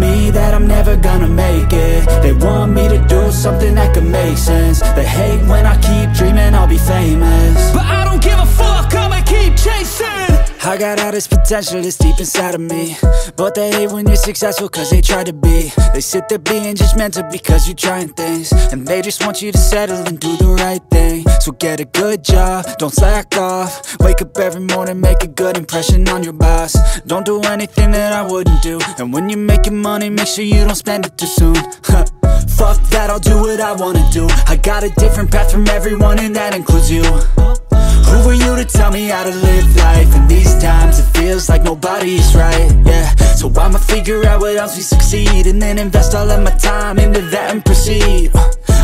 me that I'm never gonna make it. They want me to do something that could make sense. They hate when I keep dreaming I'll be famous, but I don't give a fuck, I'ma keep chasing. I got all this potential that's deep inside of me, but they hate when you're successful cause they try to be. They sit there being judgmental because you're trying things, and they just want you to settle and do the right thing. So get a good job, don't slack off. Wake up every morning, make a good impression on your boss. Don't do anything that I wouldn't do, and when you're making money, make sure you don't spend it too soon. Fuck that, I'll do what I wanna do. I got a different path from everyone, and that includes you. Who are you to tell me how to live life? In these times it feels like nobody's right, yeah. So I'ma figure out what else we succeed, and then invest all of my time into that and proceed.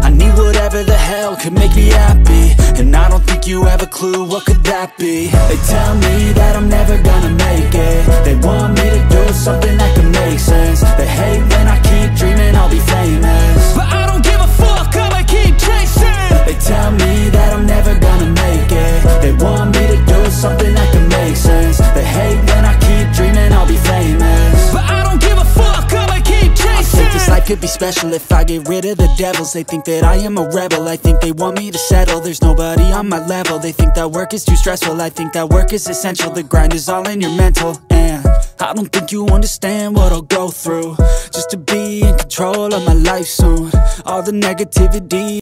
I need whatever the hell could make me happy, and I don't think you have a clue what could that be. They tell me that I'm never gonna make it. They want me to do something that can make sense. They hate when I keep dreaming I'll be famous, but I don't give a fuck, I'ma keep chasing. They tell me that I'm never gonna make it. They want me to do something that can make sense. They hate when I keep dreaming I'll be famous, but I don't give a fuck, I'ma keep chasing. I think this life could be special if I get rid of the devils. They think that I am a rebel, I think they want me to settle. There's nobody on my level, they think that work is too stressful. I think that work is essential, the grind is all in your mental. And I don't think you understand what I'll go through just to be in control of my life soon. All the negativity